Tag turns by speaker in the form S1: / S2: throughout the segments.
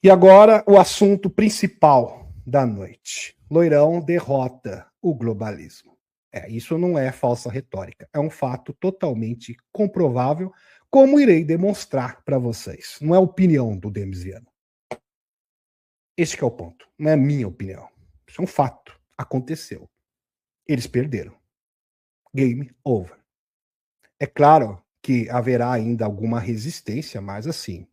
S1: E agora o assunto principal da noite. Loirão derrota o globalismo. Isso não é falsa retórica, é um fato totalmente comprovável, como irei demonstrar para vocês. Não é opinião do Demisiano. Este que é o ponto, não é minha opinião. Isso é um fato, aconteceu. Eles perderam. Game over. É claro que haverá ainda alguma resistência, mas assim,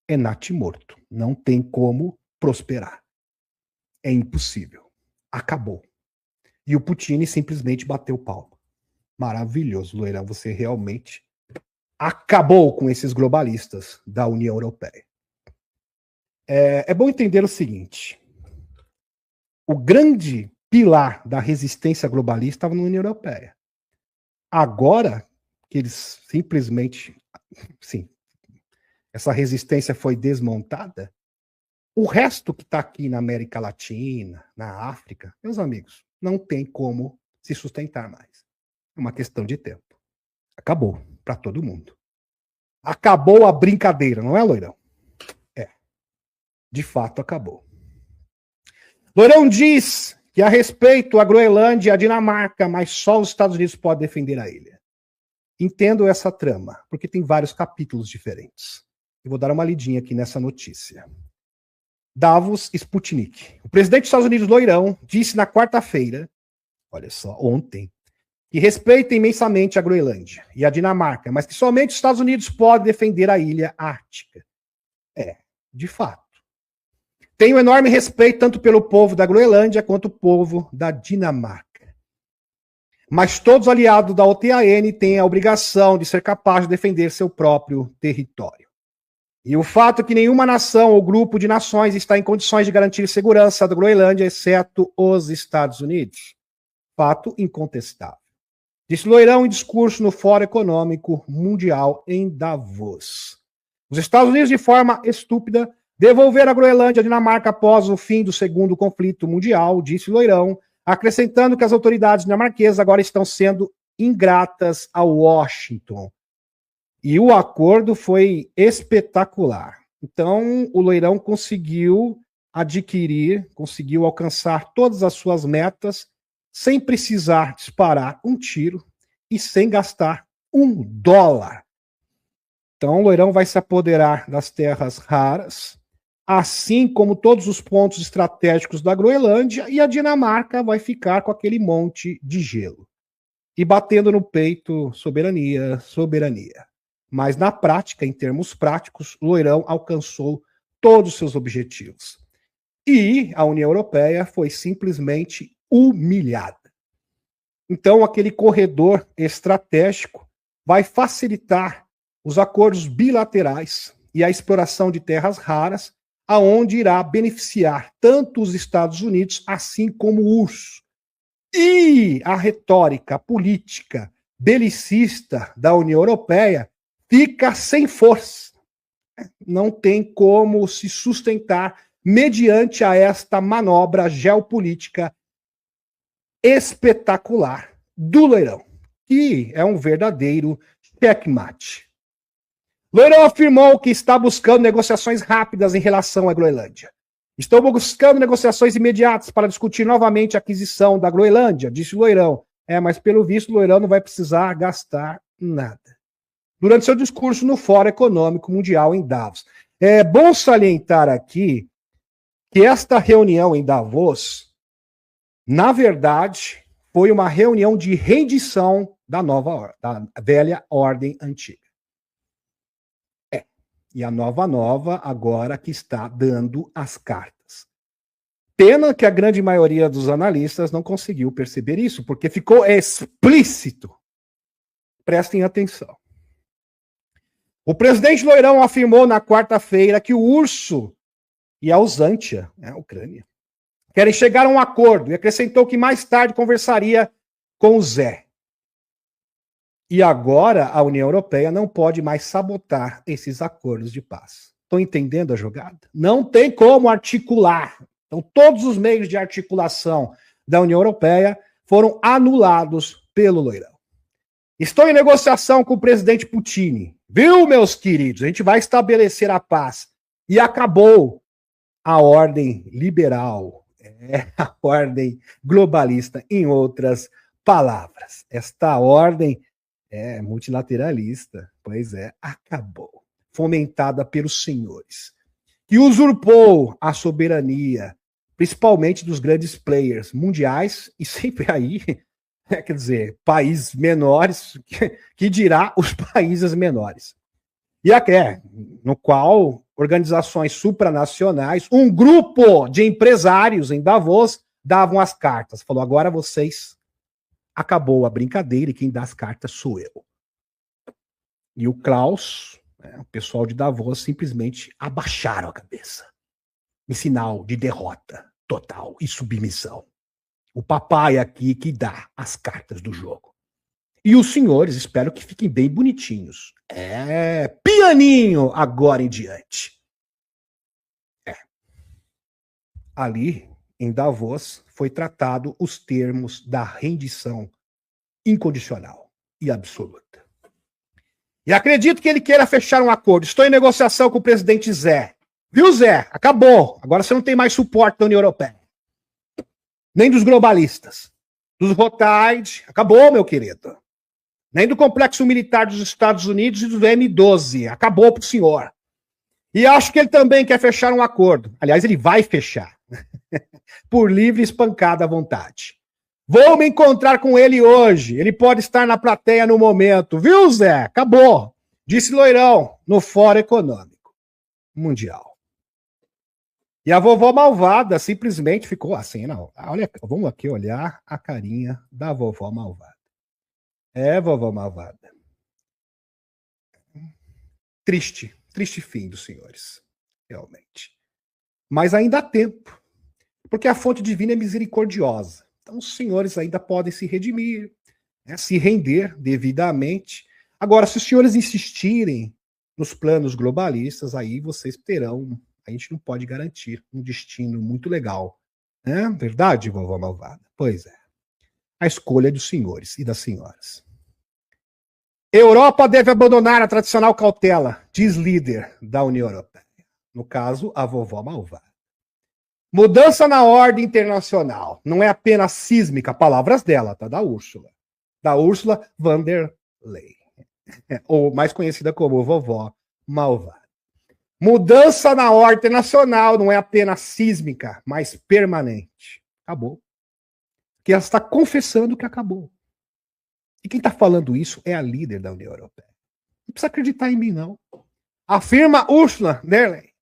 S1: é natimorto. Não tem como prosperar. É impossível. Acabou. E o Putin simplesmente bateu palma. Maravilhoso, Loirão. Você realmente acabou com esses globalistas da União Europeia. É bom entender o seguinte. O grande pilar da resistência globalista estava na União Europeia. Agora que eles simplesmente... Sim, essa resistência foi desmontada, o resto que está aqui na América Latina, na África, meus amigos, não tem como se sustentar mais. É uma questão de tempo. Acabou para todo mundo. Acabou a brincadeira, não é, Loirão? De fato, acabou. Loirão diz que a respeito a Groenlândia e a Dinamarca, mas só os Estados Unidos podem defender a ilha. Entendo essa trama, porque tem vários capítulos diferentes. Eu vou dar uma lidinha aqui nessa notícia. Davos Sputnik. O presidente dos Estados Unidos, Loirão, disse na quarta-feira, olha só, ontem, que respeita imensamente a Groenlândia e a Dinamarca, mas que somente os Estados Unidos podem defender a ilha ártica. De fato. Tenho enorme respeito tanto pelo povo da Groenlândia quanto o povo da Dinamarca. Mas todos os aliados da OTAN têm a obrigação de ser capazes de defender seu próprio território. E o fato é que nenhuma nação ou grupo de nações está em condições de garantir segurança da Groenlândia, exceto os Estados Unidos. Fato incontestável. Disse Loirão em discurso no Fórum Econômico Mundial em Davos. Os Estados Unidos, de forma estúpida, devolveram a Groenlândia à Dinamarca após o fim do segundo conflito mundial, disse Loirão, acrescentando que as autoridades dinamarquesas agora estão sendo ingratas a Washington. E o acordo foi espetacular. Então, o Loirão conseguiu adquirir, conseguiu alcançar todas as suas metas sem precisar disparar um tiro e sem gastar $1. Então, o Loirão vai se apoderar das terras raras, assim como todos os pontos estratégicos da Groenlândia, e a Dinamarca vai ficar com aquele monte de gelo. E batendo no peito, soberania, soberania. Mas na prática, em termos práticos, o Loirão alcançou todos os seus objetivos. E a União Europeia foi simplesmente humilhada. Então, aquele corredor estratégico vai facilitar os acordos bilaterais e a exploração de terras raras, aonde irá beneficiar tanto os Estados Unidos, assim como o URSS. E a retórica política belicista da União Europeia fica sem força. Não tem como se sustentar mediante a esta manobra geopolítica espetacular do Loirão, que é um verdadeiro checkmate. Loirão afirmou que está buscando negociações rápidas em relação à Groenlândia. Estou buscando negociações imediatas para discutir novamente a aquisição da Groenlândia, disse Loirão. Mas pelo visto, Loirão não vai precisar gastar nada. Durante seu discurso no Fórum Econômico Mundial em Davos. É bom salientar aqui que esta reunião em Davos, na verdade, foi uma reunião de rendição da velha ordem antiga. E a nova agora que está dando as cartas. Pena que a grande maioria dos analistas não conseguiu perceber isso, porque ficou explícito. Prestem atenção. O presidente Loirão afirmou na quarta-feira que o URSS e a Usantia, a Ucrânia, querem chegar a um acordo e acrescentou que mais tarde conversaria com o Zé. E agora a União Europeia não pode mais sabotar esses acordos de paz. Estão entendendo a jogada? Não tem como articular. Então, todos os meios de articulação da União Europeia foram anulados pelo Loirão. Estou em negociação com o presidente Putin. Viu, meus queridos? A gente vai estabelecer a paz. E acabou a ordem liberal, a ordem globalista, em outras palavras. Esta ordem é multilateralista, pois é, acabou. Fomentada pelos senhores, que usurpou a soberania, principalmente dos grandes players mundiais, e sempre aí, quer dizer, países menores, que dirá os países menores. E no qual organizações supranacionais, um grupo de empresários em Davos davam as cartas. Falou, agora vocês, acabou a brincadeira e quem dá as cartas sou eu. E o Klaus, o pessoal de Davos, simplesmente abaixaram a cabeça, em sinal de derrota total e submissão. O papai aqui que dá as cartas do jogo. E os senhores, espero que fiquem bem bonitinhos. Pianinho agora em diante. Ali, em Davos, foi tratado os termos da rendição incondicional e absoluta. E acredito que ele queira fechar um acordo. Estou em negociação com o presidente Zé. Viu, Zé? Acabou. Agora você não tem mais suporte da União Europeia. Nem dos globalistas. Dos Rothschild. Acabou, meu querido. Nem do complexo militar dos Estados Unidos e do M12. Acabou pro senhor. E acho que ele também quer fechar um acordo. Aliás, ele vai fechar. Por livre espancada à vontade. Vou me encontrar com ele hoje. Ele pode estar na plateia no momento. Viu, Zé? Acabou. Disse Loirão, no Fórum Econômico Mundial. E a vovó malvada simplesmente ficou assim, não. Olha, vamos aqui olhar a carinha da vovó malvada. Vovó malvada. Triste fim dos senhores, realmente. Mas ainda há tempo, porque a fonte divina é misericordiosa. Então os senhores ainda podem se redimir, se render devidamente. Agora, se os senhores insistirem nos planos globalistas, aí vocês terão, a gente não pode garantir um destino muito legal. Verdade, vovó malvada? Pois é. A escolha dos senhores e das senhoras. Europa deve abandonar a tradicional cautela, diz líder da União Europeia. No caso, a vovó malvada. Mudança na ordem internacional. Não é apenas sísmica, palavras dela, tá? Da Úrsula. Da Ursula von der Leyen. Ou mais conhecida como vovó malvada. Mudança na ordem internacional não é apenas sísmica, mas permanente. Acabou. Que ela está confessando que acabou. E quem está falando isso é a líder da União Europeia. Não precisa acreditar em mim, não. Afirma Ursula von der Leyen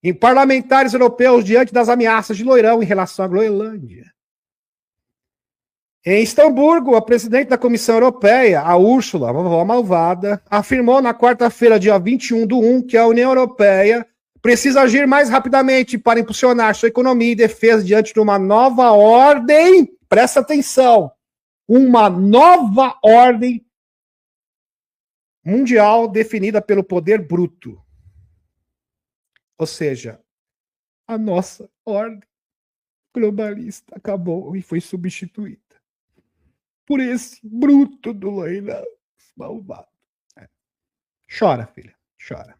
S1: em parlamentares europeus diante das ameaças de Loirão em relação à Groenlândia. Em Estamburgo, a presidente da Comissão Europeia, a Úrsula, a vovó malvada, afirmou na quarta-feira, dia 21/1, que a União Europeia precisa agir mais rapidamente para impulsionar sua economia e defesa diante de uma nova ordem, presta atenção, uma nova ordem mundial definida pelo poder bruto. Ou seja, a nossa ordem globalista acabou e foi substituída por esse bruto do Loirão malvado. Chora, filha, chora.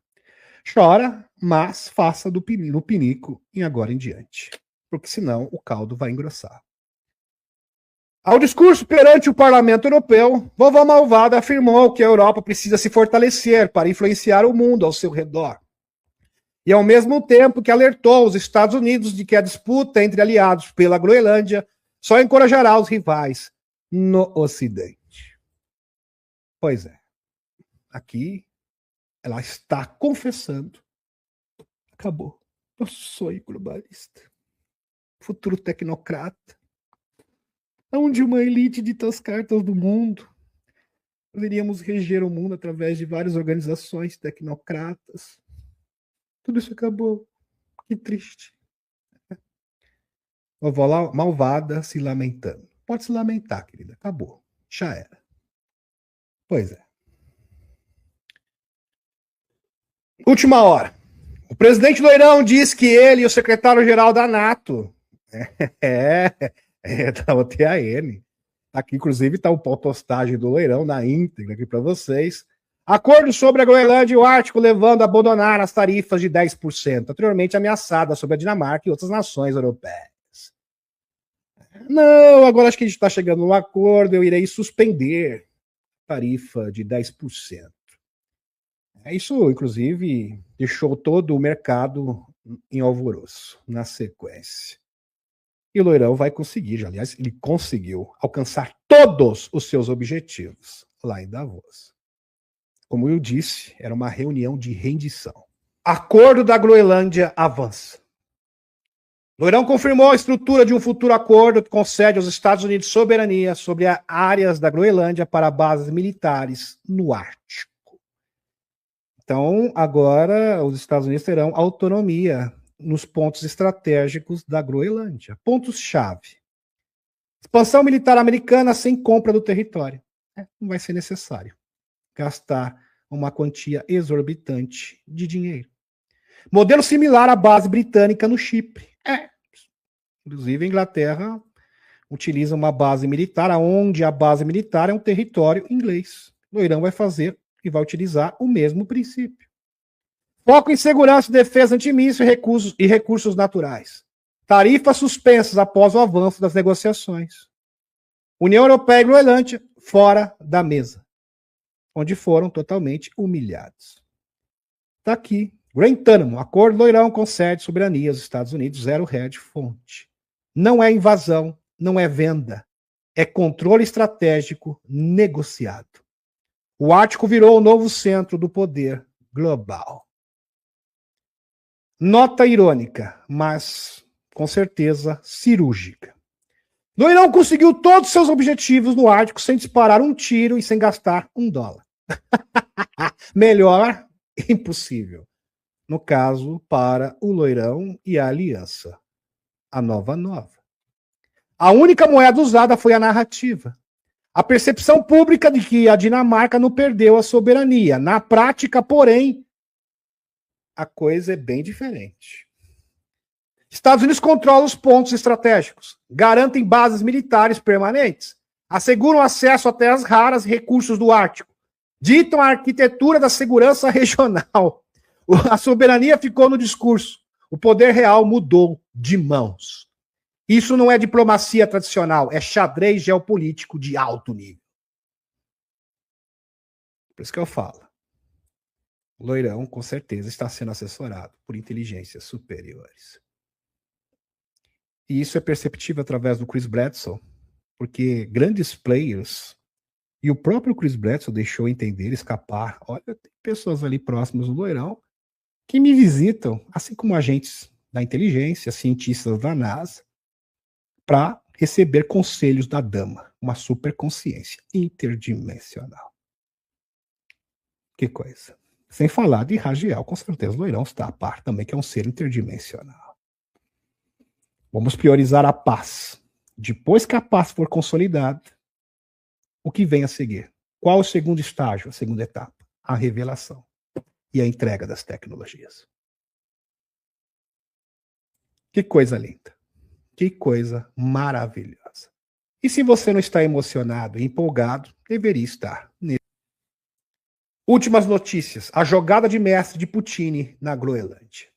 S1: Chora, mas faça no pinico e agora em diante. Porque senão o caldo vai engrossar. Ao discurso perante o Parlamento Europeu, vovó malvada afirmou que a Europa precisa se fortalecer para influenciar o mundo ao seu redor. E ao mesmo tempo que alertou os Estados Unidos de que a disputa entre aliados pela Groenlândia só encorajará os rivais no Ocidente. Pois é. Aqui ela está confessando. Acabou. Eu sou globalista. Futuro tecnocrata. Onde uma elite dita as cartas do mundo. Poderíamos reger o mundo através de várias organizações tecnocratas. Tudo isso acabou. Que triste. Vovó malvada se lamentando. Pode se lamentar, querida. Acabou. Já era. Pois é. Última hora. O presidente Loirão diz que ele e o secretário-geral da NATO... da OTAN. Aqui, inclusive, está o postagem do Loirão na íntegra aqui para vocês. Acordo sobre a Groenlândia e o Ártico levando a abandonar as tarifas de 10%, anteriormente ameaçadas sobre a Dinamarca e outras nações europeias. Não, agora acho que a gente está chegando num acordo, eu irei suspender a tarifa de 10%. Isso, inclusive, deixou todo o mercado em alvoroço, na sequência. E o Loirão vai conseguir, aliás, ele conseguiu alcançar todos os seus objetivos lá em Davos. Como eu disse, era uma reunião de rendição. Acordo da Groenlândia avança. Loirão confirmou a estrutura de um futuro acordo que concede aos Estados Unidos soberania sobre áreas da Groenlândia para bases militares no Ártico. Então, agora os Estados Unidos terão autonomia nos pontos estratégicos da Groenlândia. Pontos-chave. Expansão militar americana sem compra do território. Não vai ser necessário gastar uma quantia exorbitante de dinheiro. Modelo similar à base britânica no Chipre. Inclusive, a Inglaterra utiliza uma base militar, onde a base militar é um território inglês. O Irã vai fazer e vai utilizar o mesmo princípio. Foco em segurança e defesa antimíssil e recursos naturais. Tarifas suspensas após o avanço das negociações. União Europeia e Groenlândia fora da mesa, onde foram totalmente humilhados. Está aqui. Guantánamo, acordo Loirão concede soberania aos Estados Unidos, zero hedge fonte. Não é invasão, não é venda. É controle estratégico negociado. O Ártico virou o novo centro do poder global. Nota irônica, mas com certeza cirúrgica. Loirão conseguiu todos os seus objetivos no Ártico sem disparar um tiro e sem gastar $1. Melhor, impossível. No caso, para o Loirão e a Aliança, a Nova. A única moeda usada foi a narrativa. A percepção pública de que a Dinamarca não perdeu a soberania. Na prática, porém, a coisa é bem diferente. Estados Unidos controlam os pontos estratégicos, garantem bases militares permanentes, asseguram acesso a terras raras e recursos do Ártico, ditam a arquitetura da segurança regional. A soberania ficou no discurso. O poder real mudou de mãos. Isso não é diplomacia tradicional, é xadrez geopolítico de alto nível. Por isso que eu falo. O Loirão, com certeza, está sendo assessorado por inteligências superiores. E isso é perceptível através do Chris Bledsoe, porque grandes players, e o próprio Chris Bledsoe deixou entender, escapar, olha, tem pessoas ali próximas do Loirão que me visitam, assim como agentes da inteligência, cientistas da NASA, para receber conselhos da dama, uma superconsciência interdimensional. Que coisa. Sem falar de Ragiel, com certeza o Loirão está a par também, que é um ser interdimensional. Vamos priorizar a paz. Depois que a paz for consolidada, o que vem a seguir? Qual o segundo estágio, a segunda etapa? A revelação e a entrega das tecnologias. Que coisa linda. Que coisa maravilhosa. E se você não está emocionado e empolgado, deveria estar. Últimas notícias. A jogada de mestre de Putin na Groenlândia.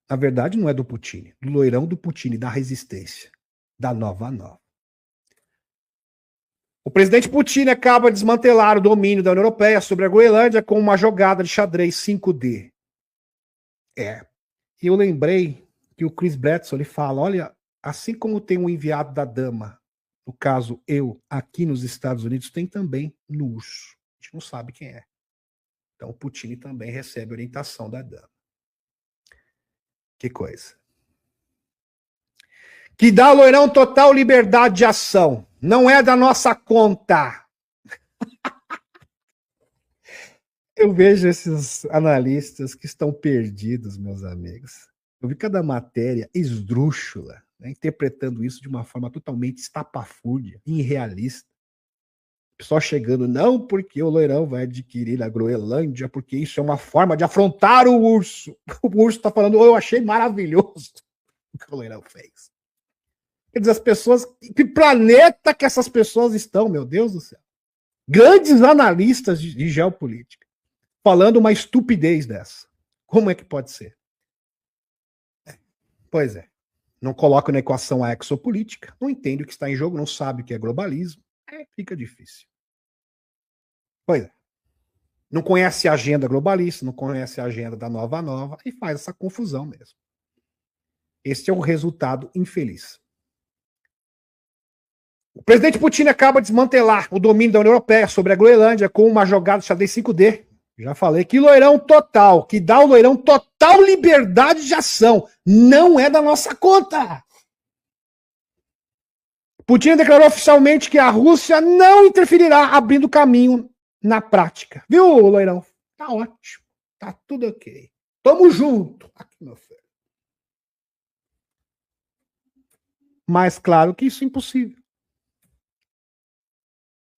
S1: Na verdade, não é do Putin. Do Loirão do Putin, da resistência. Da Nova. O presidente Putin acaba de desmantelar o domínio da União Europeia sobre a Groenlândia com uma jogada de xadrez 5D. E eu lembrei que o Chris Bledsoe ele fala, olha, assim como tem um enviado da dama, no caso eu, aqui nos Estados Unidos, tem também no urso. A gente não sabe quem é. Então o Putin também recebe orientação da dama. Que coisa. Que dá ao Loirão total liberdade de ação. Não é da nossa conta. Eu vejo esses analistas que estão perdidos, meus amigos. Eu vi cada matéria esdrúxula, né, interpretando isso de uma forma totalmente estapafúrdia, irrealista. Só chegando, não porque o Loirão vai adquirir a Groenlândia, porque isso é uma forma de afrontar o urso. O urso está falando, eu achei maravilhoso o que o Loirão fez. Quer dizer, as pessoas... Que planeta que essas pessoas estão, meu Deus do céu? Grandes analistas de geopolítica falando uma estupidez dessa. Como é que pode ser? Pois é. Não coloca na equação a exopolítica, não entende o que está em jogo, não sabe o que é globalismo. Fica difícil. Pois é. Não conhece a agenda globalista, não conhece a agenda da nova e faz essa confusão mesmo. Este é o resultado infeliz. O presidente Putin acaba de desmantelar o domínio da União Europeia sobre a Groenlândia com uma jogada de xadrez 5D. Já falei que loirão total, que dá ao loirão total liberdade de ação. Não é da nossa conta. Putin declarou oficialmente que a Rússia não interferirá, abrindo caminho na prática. Viu, loirão? Tá ótimo. Tá tudo ok. Tamo junto. Aqui, meu filho. Mas claro que isso é impossível.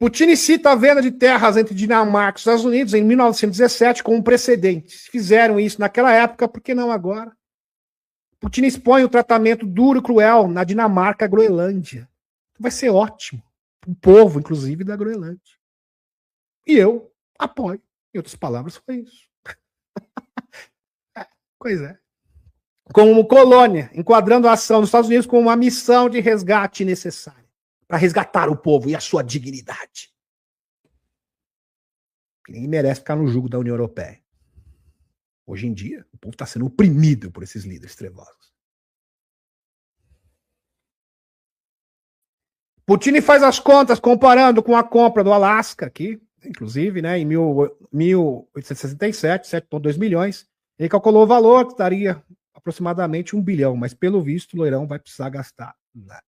S1: Putin cita a venda de terras entre Dinamarca e Estados Unidos em 1917 como um precedente. Fizeram isso naquela época, por que não agora? Putin expõe o tratamento duro e cruel na Dinamarca, Groenlândia. Vai ser ótimo. O povo, inclusive, da Groenlândia. E eu apoio. Em outras palavras, foi isso. Pois é. Como colônia, enquadrando a ação dos Estados Unidos como uma missão de resgate necessária para resgatar o povo e a sua dignidade. Ninguém merece ficar no jugo da União Europeia. Hoje em dia, o povo está sendo oprimido por esses líderes trevosos. Putin faz as contas comparando com a compra do Alasca aqui, inclusive, né, em 1867, 7,2 milhões. Ele calculou o valor que daria aproximadamente 1 bilhão, mas pelo visto o loirão vai precisar gastar nada.